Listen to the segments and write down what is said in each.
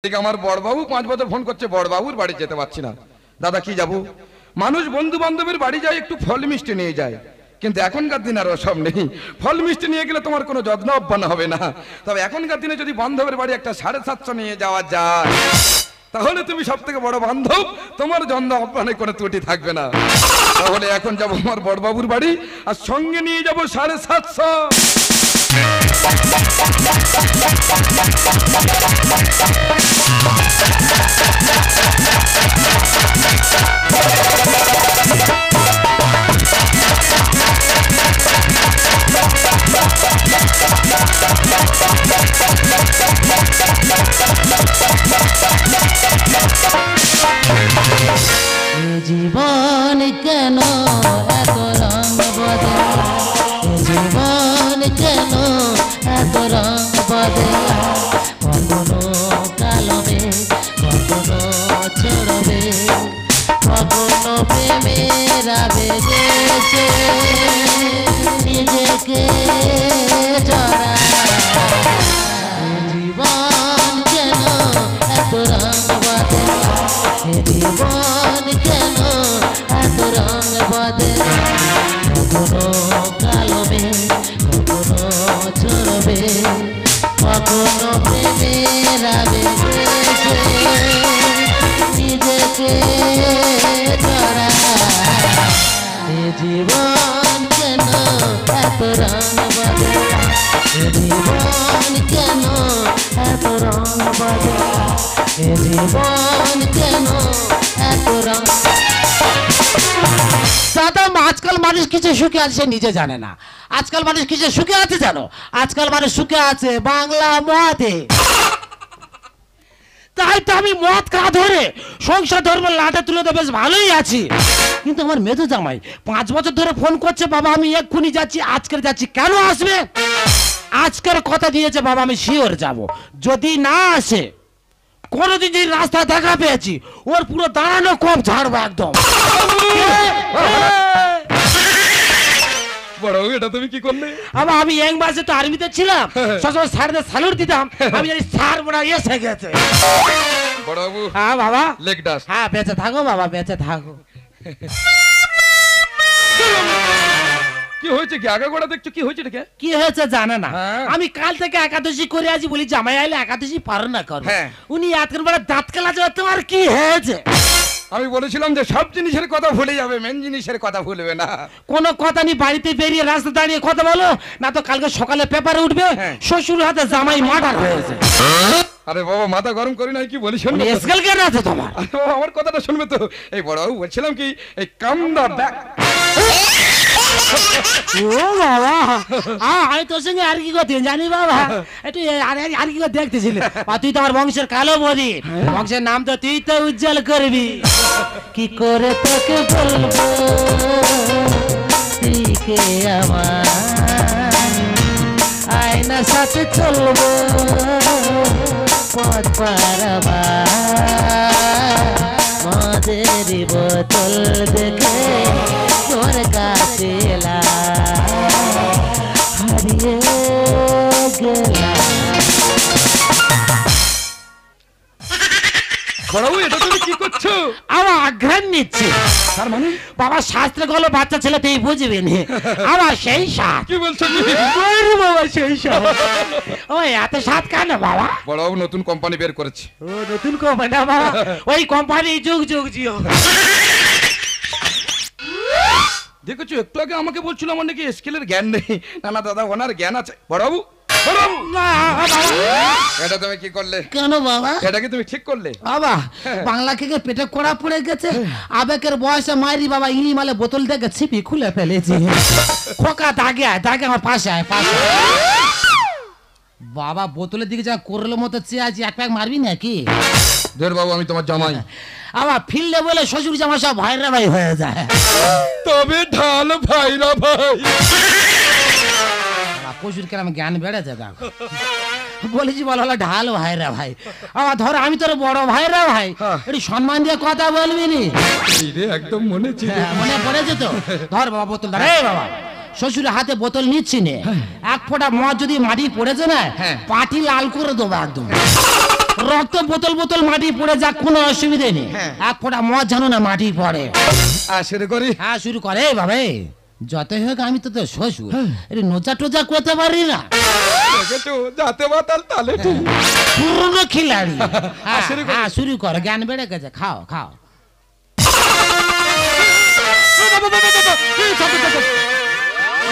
আমার বড়বাবু 5 বছর ফোন করছে, বড়বাবুর বাড়ি যেতে পারছি না। দাদা কি যাব? মানুষ বন্ধু বান্ধবের বাড়ি যায় একটু ফল মিষ্টি নিয়ে যায়, কিন্তু এখনকার দিন আর ওসব নেই। ফল মিষ্টি নিয়ে গেলে তোমার কোনো যত্ন আহ্বান হবে না। তবে এখনকার দিনে যদি বান্ধবের বাড়ি একটা 750 নিয়ে যাওয়া যায়, তাহলে তুমি সব থেকে বড় বান্ধব, তোমার যত্ন আহ্বানে কোনো ত্রুটি থাকবে না। তাহলে এখন যাবো আমার বড়বাবুর বাড়ি, আর সঙ্গে নিয়ে যাবো 750। জীবন কেন এত রং বদলা, জীবন কেন এত রং বদলা, কখনো কালবে কখনো ছড়বে, কখনো প্রেমের আবেগেছে নিজেকে জড়া। জীবন কেন এত রং বদলা, জীবন কেন এত রং বদলা, কখনো কালবে কখনো ছড়বে, কখনো প্রেমের আবেগেছে নিজেকে জড়া। জীবন কেন এত রং বদলা, জীবন কেন এত রং বদলা, জীবন কেন এত রং। দাদা আজকাল মানুষ কিছু সুখে আছে নিজে জানে না। আজকাল মানুষ কিছু সুখে আছে জানো? আজকাল মানুষ সুখে আছে বাংলা মদে। তাই তো আমি মদ খাওয়া ধরে সংসার ধর্ম লাটে তুলে তো বেশ ভালোই আছি। কিন্তু আমার মেধু জামাই 5 বছর ধরে ফোন করছে, বাবা আমি এক্ষুনি যাচ্ছি, আজকের যাচ্ছি। কেন আসবে? আজকের কথা দিয়েছে বাবা আমি শিওর যাব। যদি না আসে, কোনদিন যে রাস্তা দেখা পেয়েছি ওর পুরো দাঁড়ানো কম ঝাড়বো একদম। বড়বাবু এটা তুমি কি করলে? আমি এক মাসে তো আর্মিতে ছিলাম, সবসময় স্যারদের স্যালুট দিতাম। আমি জানি স্যার বড় এসে গেছে। বড়বাবু হ্যাঁ বাবা, লেগ ডাস। হ্যাঁ বেঁচে থাকো বাবা, বেঁচে থাকো। কি হয়েছে? কি আগা গোড়া দেখছো? কি হয়েছে? দেখে কি হয়েছে জানে না? হ্যাঁ। আমি কাল থেকে একাদশী করে আছি, বলি জামাই আইলে একাদশী পারো না করো। হ্যাঁ। উনি আজকের বেলা দাঁত কালা যাবে। তোমার কি হয়েছে? আমি বলেছিলাম যে সব জিনিসের কথা ভুলে যাবে, মেন জিনিসের কথা ভুলবে না। কোনো কথা নেই, বাড়িতে বেরিয়ে রাস্তা দাঁড়িয়ে কথা বলো না তো কালকে সকালে পেপারে উঠবে হ্যাঁ। শ্বশুর হাতে জামাই মার্ডার হয়েছে। আরে বাবা মাথা গরম করি নাই, কি বলি শুনবে? এসকেল কেন আছে তোমার? আরে বাবা আমার কথাটা শুনবে তো। এই বড়বাবু বলছিলাম কি, এই কাম দা ব্যাক। ও বাবা, আমি তোর সঙ্গে আর কি করতে জানি বাবা, একটু আর কি করে দেখতেছিলি। তুই তো আমার বংশের কালো বলি, বংশের নাম তো তুই তো উজ্জ্বল করবি। কি করে তোকে বলবো তুই কে আমার, আয়নার সাথে চলবো পথ পারাবা, মদের বোতল দেখে তোর কাছে হারিয়ে গেলাম। বড়বাবু এটা তুমি কি করছো? আমার আঘ্রাণ নিচ্ছে। তার মানে বাবা শাস্ত্রে গেলো বাচ্চা ছেলে তুই বুঝবি নি। আমার সেই সাত। কি বলছো? কি বাবা সেই সাত। ওই এত সাত কেন বাবা? বড়বাবু নতুন কোম্পানি বের করেছে। ও নতুন কোম্পানি না বাবা, ওই কোম্পানি যুগ যুগ জিও। দেখেছো একটু আগে আমাকে বলছিল আমার নাকি স্কেলের জ্ঞান নেই। না না দাদা ওনার জ্ঞান আছে। বড়বাবু বড়বাবু এটা তুমি কি করলে? কেন বাবা? এটা কি তুমি ঠিক করলে? বাবা বাংলা থেকে পেটে কড়া পড়ে গেছে, আবেগের বয়সে মাইরি বাবা ইলি মালে বোতল থেকে ছিপি খুলে ফেলেছি। খোকা দাগে আয়, দাগে আমার পাশে আয়, পাশে। বাবা বোতলের দিকে যা করলো মতো চেয়ে আছি, এক প্যাক মারবি নাকি? ধর বাবু আমি তোমার জামাই। আবার ফিরলে বলে শ্বশুর জামা সব ভাইরা ভাই হয়ে যায়। তবে ঢাল ভাইরা ভাই। প্রচুর কেরাম জ্ঞান বেড়েছে দেখো। বলেছি বল হলো ঢাল ভাইরা ভাই। আবার ধর আমি তোর বড় ভাইরা ভাই, একটু সম্মান দিয়ে কথা বলবি নি? একদম মনে ছিল। মনে পড়েছে তো? ধর বাবা বোতল ধর। এই বাবা শ্বশুরের হাতে বোতল নিচ্ছি নে, এক ফোঁটা মদ যদি মাটি পড়েছে না, হ্যাঁ। পাটি লাল করে দেবো একদম। রক্ত বোতল বোতল মাটি পড়ে যাক, কোনো অসুবিধে নেই। হ্যাঁ। এক ফোঁটা মদ জানো না মাটি পড়ে। শুরু করি। হ্যাঁ শুরু করে বাবা। যতই হোক আমি তো তোর শ্বশুর, এটা নোজা টোজা করতে পারি না। দেখেছো, যাতে বাতাল তালে ঠিক। পুরনো খিলাড়ি। শুরু করি। হ্যাঁ শুরু কর, জ্ঞান বেড়ে গেছে, খাও খাও।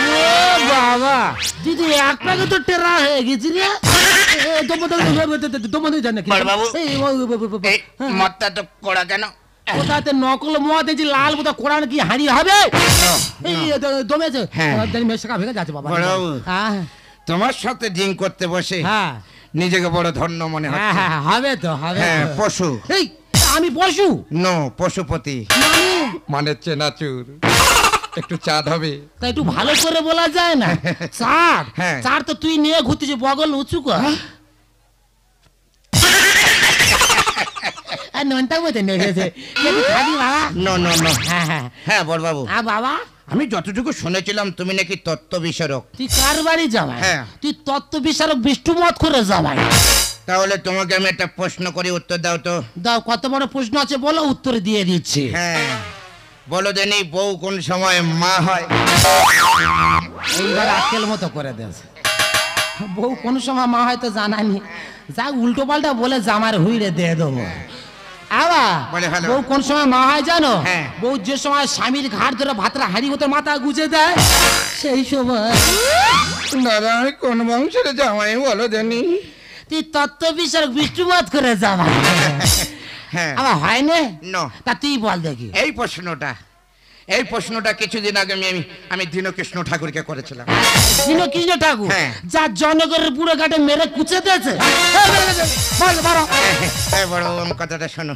ও বাবা, দিদি এক প্যাকে তো টেরা হয়ে গেছি রে। বড়বাবু, এই মদটা তো কড়া কেন? ওটাতে নকল মদ, এই যে লাল বোতা কোরআন কি হারিয়ে হবে? এই দমেছে মেশকা ভেঙে যাচ্ছে বাবা। বড়বাবু, হ্যাঁ তোমার সাথে ড্রিঙ্ক করতে বসে হ্যাঁ নিজেকে বড় ধন্য মনে হ্যাঁ হচ্ছে। হ্যাঁ, হবে তো হবে। হ্যাঁ, পশু। এই আমি পশু নো, পশুপতি। মানে চেনাচুর। একটু চাঁদ হবে। তা একটু ভালো করে বলা যায় না? চার হ্যাঁ। চার তো তুই নিয়ে ঘুরতেছিস, বগল উঁচু কর। আর ননটা বলতে নেগেছে খাবি বাবা? No no no. হ্যাঁ হ্যাঁ হ্যাঁ বড়বাবু, বাবা, আমি যতটুকু শুনেছিলাম তুমি নাকি তত্ত্ব বিশারক। তুই কার বাড়ি জামাই? হ্যাঁ। তুই তত্ত্ব বিচারক বিষ্ণু মত করে জামাই। তাহলে তোমাকে আমি একটা প্রশ্ন করি, উত্তর দাও তো। দাও, কত বড় প্রশ্ন আছে বলো, উত্তর দিয়ে দিচ্ছি। হ্যাঁ, বলো দেনি বউ কোন সময় মা হয়? এইবার আজকেল মতো করে দেশ। বউ কোন সময় মা হয়তো জানানি, যা উল্টো পাল্টা বলে জামার হুইড়ে দিয়ে দেবো। বলে ভালো। বউ কোন সময় মা হয় জানো? হ্যাঁ। বউ যে সময় স্বামীর ঘাট ধরে ভাতরা হাড়ি মতো মাথা গুজে দেয়, সেই সময়। দাদা, আমি কোন বংশের জামাই বলো দেনি? তুই তত্ত্ব বিচারক বিষ্ণুমত করে জামাই। হ্যাঁ। আবার হয় না? নো। তা তুই বল দেখি। এই প্রশ্নটা কিছুদিন আগে আমি দীনকৃষ্ণ ঠাকুরকে করেছিলাম। কৃষ্ণ ঠাকুর হ্যাঁ। যার জনগণের পুরো ঘাটে মেরে কুচে দিয়েছে। বল বলো। হ্যাঁ বড়, আমার কথাটা শোনো।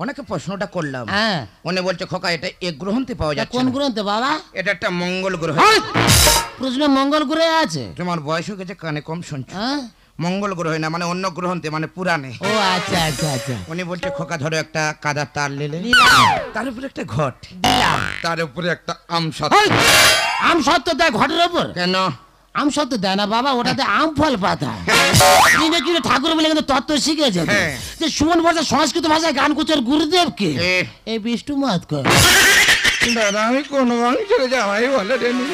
ওনাকে প্রশ্নটা করলাম, হ্যাঁ। উনি বলছে খোকা এটা এক গ্রহণতে পাওয়া যাচ্ছে কোন না। গ্রন্থে বাবা? এটা একটা মঙ্গল গ্রহ। প্রশ্ন মঙ্গল গ্রহে আছে? তোমার বয়স হয়ে গেছে, কানে কম শুনছো। হ্যাঁ? মঙ্গল গ্রহে না, মানে অন্য গ্রহণতে, মানে পুরাণে। ও আচ্ছা আচ্ছা আচ্ছা। উনি বলছে খোকা ধরো একটা কাদার তার নিলে, তার উপরে একটা ঘট, তার উপরে একটা আমসাত। আম সত্য দেয় ঘটের ওপর? কেন? আম সত্য দেয় না বাবা, ওটাতে আম ফল পাতা। কিন্তু ঠাকুর বলে কিন্তু তত্ত্ব শিখেছে হ্যাঁ। যে সুমন বর্ষা সংস্কৃত ভাষায় গান করছে গুরুদেব কে? এ। এই বিষ্ণু মত কর। দাদা, আমি কোন বংশের জামাই বলো দেনি?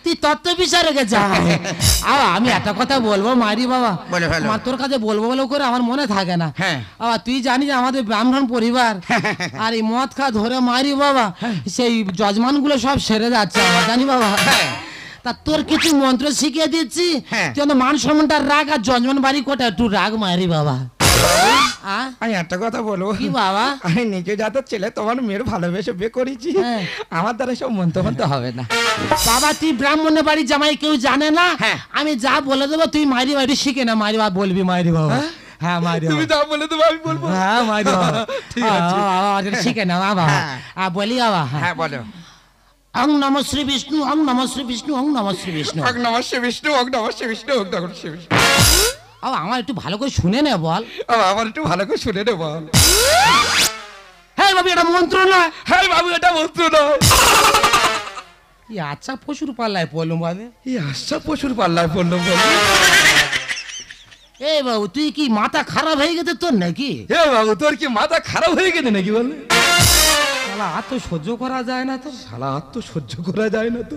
তুই তত্ত্ব বিচারকে যা। আমি একটা কথা বলবো মারি বাবা, বলে ফেলো। তোর কাছে বলবো বলে করে আমার মনে থাকে না। হ্যাঁ। তুই জানিস আমাদের ব্রাহ্মণ পরিবার, আর এই মদ খা ধরে মারি বাবা, সেই যজমান গুলো সব সেরে যাচ্ছে আমার, জানি বাবা। হ্যাঁ। তা তোর কিছু মন্ত্র শিখিয়ে দিচ্ছি, হ্যাঁ। তুই মান সম্মানটা রাগ, আর যজমান বাড়ি কোটা একটু রাগ মারি বাবা। আমি একটা কথা বলবো কি বাবা? আমি নিজে যাতে ছেলে তোমার মেয়ের ভালোবেসে বিয়ে করেছি, হ্যাঁ। আমার দ্বারা সব মন্তব্য হবে না। বাবা তুই ব্রাহ্মণের বাড়ি জামাই কেউ জানে না, হ্যাঁ। আমি যা বলে দেবো তুই মারি বাড়ি শিখে না, মারি বাবা বলবি মারি বাবা। হ্যাঁ মারি তুমি যা বলে দেবো আমি বলবো। হ্যাঁ মারি বাবা। ঠিক আছে। শিখে না বাবা। হ্যাঁ। বলি বাবা, হ্যাঁ বলো। অং নম শ্রী বিষ্ণু, অং নম শ্রী বিষ্ণু, অং নম শ্রী বিষ্ণু। অগ নমঃ শিবায় বিষ্ণু, অগ নমঃ শিবায় বিষ্ণু, অগ নমঃ শিবায় বিষ্ণু। আমার একটু ভালো করে শুনে নে বল। আমার একটু ভালো করে শুনে নে বল। হ্যাঁ বাবু এটা মন্ত্র নয়। হ্যাঁ বাবু, এটা মন্ত্র নয়। আচ্ছা পশুর পাল্লায় পড়লুম বাদে। এই আশা পশুর পাল্লায় পড়লো বল। এই বাবু তুই কি মাথা খারাপ হয়ে গেছে তোর নাকি? হে বাবু, তোর কি মাথা খারাপ হয়ে গেছে নাকি বল? শালা আর তো সহ্য করা যায় না তো। শালা আর তো সহ্য করা যায় না তো।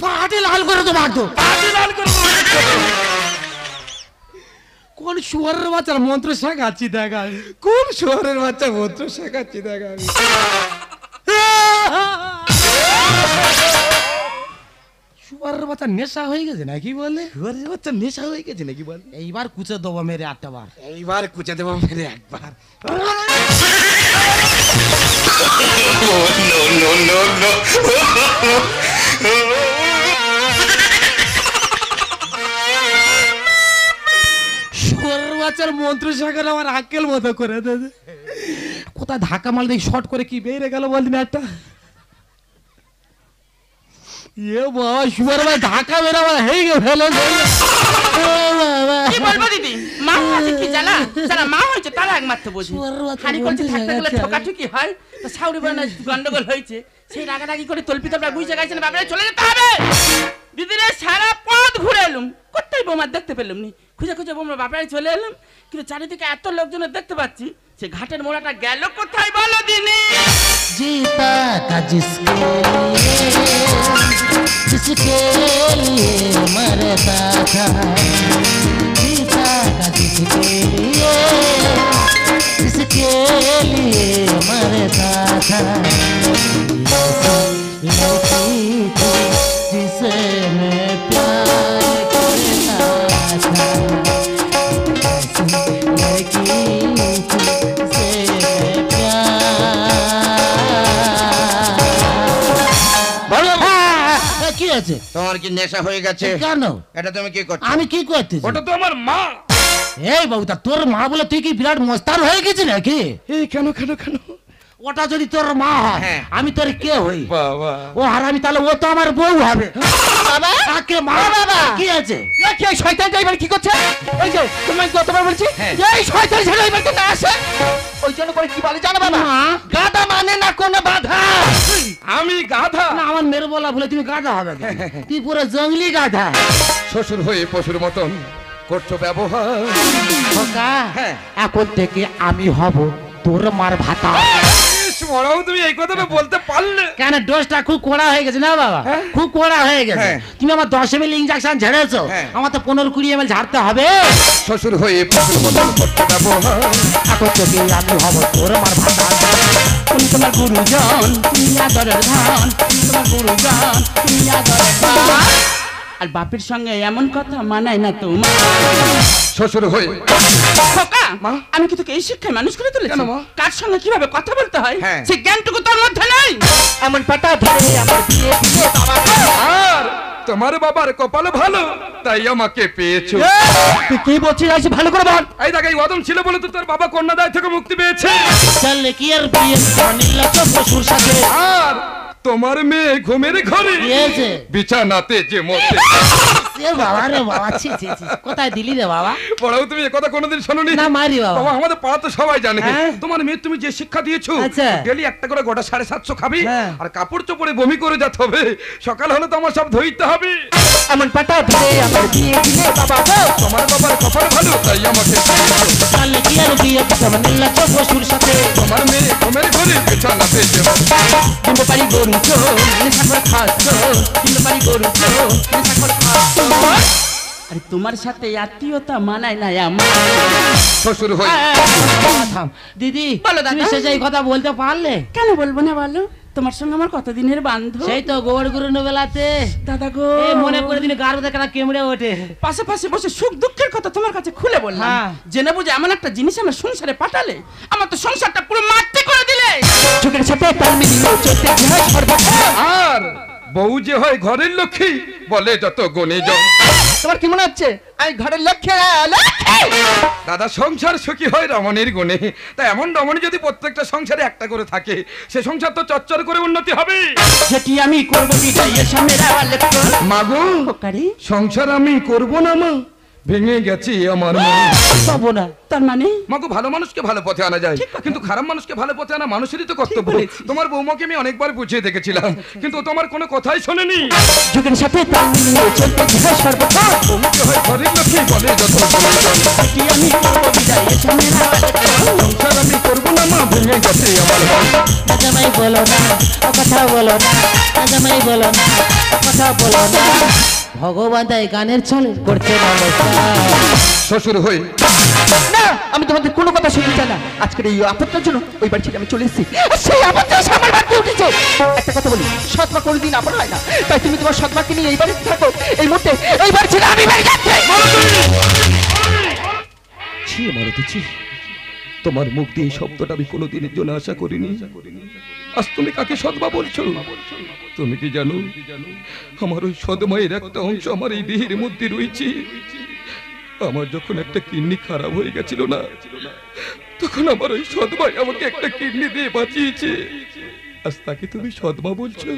পাটি লাল করে তো মারতো। পাটি লাল করে কোন শুয়ারের বাচ্চার মন্ত্র শেখাচ্ছি দেখ আমি। কোন শহরের বাচ্চা মন্ত্র শেখাচ্ছি দেখ আমি। শুয়ারের বাচ্চা নেশা হয়ে গেছে নাকি বলে? শহরের বাচ্চা নেশা হয়ে গেছে নাকি বল? এইবার কুচে দেবো মেরে 8টা বার। এইবার কুচে দেবো মেরে একবার। শুয়ারের বাচ্চার মন্ত্র শেখার আমার আক্কেল মতো করে দেবে। কোথায় ধাক্কা মাল দেখি শর্ট করে কি বেরিয়ে গেল বলদিন একটা। এ বাবা শুয়ার ভাই ধাক্কা মেরে আমার হেই গে ফেলে। কি বলবো দিদি, মা আছে কি জানা, যারা মা হয়েছে তারা একমাত্র বোঝে। হাড়ি করতে থাকতে গেলে ঠকাঠুকি হয়, তো শাউরি বানা গন্ডগোল হয়েছে, সেই রাগারাগি করে তল্পিত আমরা বুঝে গেছেন বাবারে চলে যেতে হবে। দিদিরে সারা পথ ঘুরে এলুম, কোথায় বোমার দেখতে পেলাম নি, খুঁজে খুঁজে বোমার বাপারে চলে এলাম, কিন্তু চারিদিকে এত লোকজনের দেখতে পাচ্ছি, সে ঘাটের মোড়াটা গেল কোথায় বলো দিনি। जीता था जिसके लिए मरता था, जीता था जिसके लिए मरता था, लड़की थी जिसे मैं प्यार करता था, लड़की थी जिसे मैं কি আছে? তোমার কি নেশা হয়ে গেছে? কেন? এটা তুমি কি করছো? আমি কি করতেছি? ওটা তো আমার মা। এই বাবুটা, তোর মা বলে তুই কি বিরাট মস্তান হয়ে গেছিস নাকি? এই কেন কেন কেন? ওটা যদি তোর মা হয়, হ্যাঁ। আমি তোর কে হই? বাবা ও হারামি, তাহলে ও তো আমার বউ হবে। বাবা কাকে মা? বাবা কি আছে? কি এই শয়তান ড্রাইভার কি করছে? এই যে তোমায় কতবার বলছি হ্যাঁ। এই শয়তান ড্রাইভার তো না আসে, ওই জন্য করে কি বলে জানো বাবা, মা? গাদা মানে না কোনো বাধা। আমি গাধা? না, আমার মেরে বলা ভুলে তুমি গাধা হবে কেন? তুই পুরো জঙ্গলি গাধা। শ্বশুর হয়ে পশুর মতন করছো ব্যবহার। খোকা, হ্যাঁ। এখন থেকে আমি হব তোর মার ভাতা। ইস, বড়াও তুমি এই কথাটা বলতে পারলে? কেন, ডোজটা খুব কড়া হয়ে গেছে না বাবা? হ্যাঁ। খুব কড়া হয়ে গেছে। হ্যাঁ। তুমি আমার 10 ml ইনজেকশন ঝেড়েছো, হ্যাঁ। আমার তো 15-20 ml ঝাড়তে হবে। শ্বশুর হয়ে পশুর মতন করছো ব্যবহার। এখন থেকে আমি হব তোর মার ভাতা। তুমি তোমার গুরুজন, তুমি আদরের ধন, তুমি তোমার গুরুজন, তুমি আদরের ধন। আর বাপের সঙ্গে এমন কথা মানায় না তোমার। শ্বশুর হয়ে খোকা, মা? আমি কি তোকে এই শিক্ষায় মানুষ করে তুলেছি? কেন, মা? কার সঙ্গে কিভাবে কথা বলতে হয় হ্যাঁ। সেই জ্ঞানটুকু তোর মধ্যে নেই। এমন পাটা ধরে আমার বিয়ে দিয়ে বাবা। আর তোমার বাবার কপাল ভালো, তাই আমাকে পেয়েছো। তুই কি বলছিস? আসি ভালো করে বল। এই দেখ, এই অদম ছিল বলে তো তোর বাবা কন্যাদায় থেকে মুক্তি পেয়েছে। চল কি আর বিয়ে অনিল তো পশুর সাথে। আর তোমার মেয়ে ঘুমের ঘরে দিয়েছে। বিছানাতে যে মতে। এ বাবা রে বাবা, ছি ছি ছি, কোথায় দিলি রে বাবা? বড়াও তুমি এ কথা কোনোদিন শোনোনি? না মারি বাবা। বাবা, আমাদের পাড়া তো সবাই জানে হ্যাঁ। তোমার মেয়ে তুমি যে শিক্ষা দিয়েছো, আচ্ছা। ডেলি একটা করে গোটা 750 খাবি, হ্যাঁ। আর কাপড় চোপড়ে বমি করে যেতে হবে, সকাল হলে তো আমার সব ধুইতে হবে। এমন পাটা ধরে আমার বিয়ে দিয়ে বাবা। তোমার বাবার কপাল ভালো, তাই আমাকে পেয়েছো। চল কি আর বিয়ে অনিল তো পশুর সাথে। তোমার মেয়ে ঘুমের ঘরে বিছানাতে যে মতে। কিন্তু পারি গরু চোর, নেশা করে খাচ্ছ, কিন্তু পারি গরু চোর, নেশা করে খাচ্ছ। আরে তোমার সাথে আত্মীয়তা মানায় না আমার। শ্বশুর হয়ে থাম দিদি, বলো দাদা। তুমি সে এই কথা বলতে পারলে? কেন বলবো না বলো, তোমার সঙ্গে আমার কতদিনের বান্ধব। সেই তো গোবর গুরুনো বেলাতে দাদা গো, এই মনে করে দিন গার মধ্যে কাটা কেমড়ে ওঠে। পাশাপাশি বসে সুখ দুঃখের কথা তোমার কাছে খুলে বললাম, হ্যাঁ। জেনে বুঝে এমন একটা জিনিস আমার সংসারে পাঠালে, আমার তো সংসারটা পুরো মাটি করে দিলে। চোখের সাথে তাল মিলিয়ে চলতে হয় সর্বদা। আর বউ যে হয় ঘরের লক্ষ্মী, বলে যত গুণীজন। তোমার কি মনে হচ্ছে আমি ঘরের লক্ষ্যে? দাদা, সংসার সুখী হয় রমণীর গুণে। তা এমন রমণী যদি প্রত্যেকটা সংসারে একটা করে থাকে, সে সংসার তো চচ্চর করে উন্নতি হবে। যেটি আমি করবো বিদায়ের সামনে মাগো, সংসার আমি করব না মা, ভেঙে গেছি আমার মন। পাবো না। তার মানে মাগো, ভালো মানুষকে ভালো পথে আনা যায়, কিন্তু খারাপ মানুষকে ভালো পথে আনা মানুষেরই তো কর্তব্য। বলেছিস। তোমার বৌমাকে আমি অনেকবার বুঝিয়ে দেখেছিলাম, কিন্তু ও তোমার কোনো কথাই শোনেনি। যুগের সাথে তাল মিলিয়ে চলতে হয় সর্বদা। বউকে হয় ঘরের লক্ষ্মী, বলে যত গুণীজন। যেটি আমি করবো বিদায়ের সামনে সংসার আমি করব না মা, ভেঙে গেছে আমার মন। জামাই বলো না, ও কথা বলো না, জামাই বলো না, ও কথা বলো না। ভগবান তাই গানের ছলে করছে নমস্কার। শ্বশুর হয়ে না, আমি তোমাদের কোনো কথা শুনতে চাই না। আজকের এই আপত্তির জন্য ওই বাড়ি থেকে আমি চলে এসেছি, আর সেই আপত্তি আমার বাড়িতে উঠেছে। একটা কথা বলি, সৎমা কোনোদিন আপন হয় না, তাই তুমি তোমার সৎমাকে নিয়ে এই বাড়িতে থাকো। এই মুহূর্তে এই বাড়ি ছেড়ে আমি বাড়ি যাচ্ছি। ছি মারতে ছি, তোমার মুখ দিয়ে এই শব্দটা আমি কোনোদিনের জন্য আশা করিনি। আজ তুমি কাকে সদমা বলছো? তুমি কি জানো, আমার ওই সদমায়ের একটা অংশ আমার এই দেহের মধ্যে রয়েছে। আমার যখন একটা কিডনি খারাপ হয়ে গেছিল না, তখন আমার ওই সদমাই আমাকে একটা কিডনি দিয়ে বাঁচিয়েছে। আজ তাকে তুমি সদমা বলছো?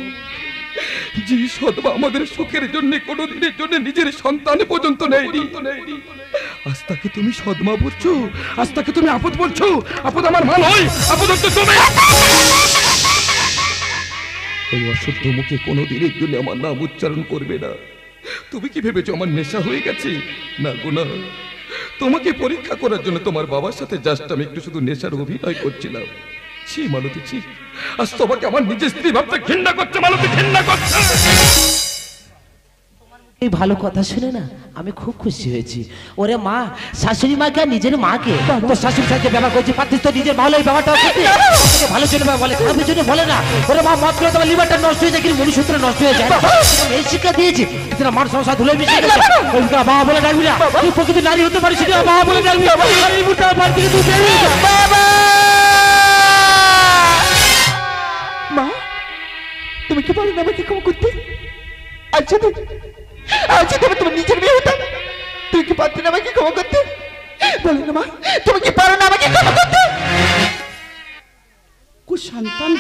যে সদমা আমাদের সুখের জন্য কোনোদিনের জন্য নিজের সন্তান পর্যন্ত নেয়নি, আজ তাকে তুমি সদমা বলছো, আজ তাকে তুমি আপদ বলছো। আপদ আমার মা নয়, আপদ হচ্ছে তুমি। ওই অশুদ্ধ মুখে কোনোদিনের জন্য আমার নাম উচ্চারণ করবে না। তুমি কি ভেবেছো আমার নেশা হয়ে গেছে? না গো না, তোমাকে পরীক্ষা করার জন্য তোমার বাবার সাথে জাস্ট আমি একটু শুধু নেশার অভিনয় করছিলাম। ছি মালতী, ছি, আজ তোমাকে আমার নিজের স্ত্রী ভাবতে ঘৃণা করছে মালতী, ঘৃণা করছে। এই ভালো কথা শুনে না আমি খুব খুশি হয়েছি। ওরে মা, শাশুড়ি মাকে আর নিজের মাকে তো শাশুড়ি সাথে ব্যবহার করছি, পারতিস তো নিজের ভালো এই ব্যাপারটা ভালো জন্য বলে, খারাপের জন্য বলে না। ওরে মা, মত করে তোমার লিভারটা নষ্ট হয়ে যায়, কিন্তু মনুষ্যত্র নষ্ট হয়ে যায়। এই শিক্ষা দিয়েছি তোরা মান সংসার ধুলে মিশিয়ে গেছে। বাবা বলে ডাকবি না, তুই প্রকৃত নারী হতে পারিস না, বাবা বলে ডাকবি। এই মুহূর্তে আমার বাড়ি থেকে তুই বেরিয়ে যা। বাবা, মা তুমি কি পারো না আমাকে ক্ষমা করতে? আচ্ছা তুমি তোমার নিজের মেয়ে হতাম, তুই কি পারতি না আমাকে ক্ষমা করতে? বলো না মা, তুমি কি পারো না আমাকে ক্ষমা করতে? কুসন্তান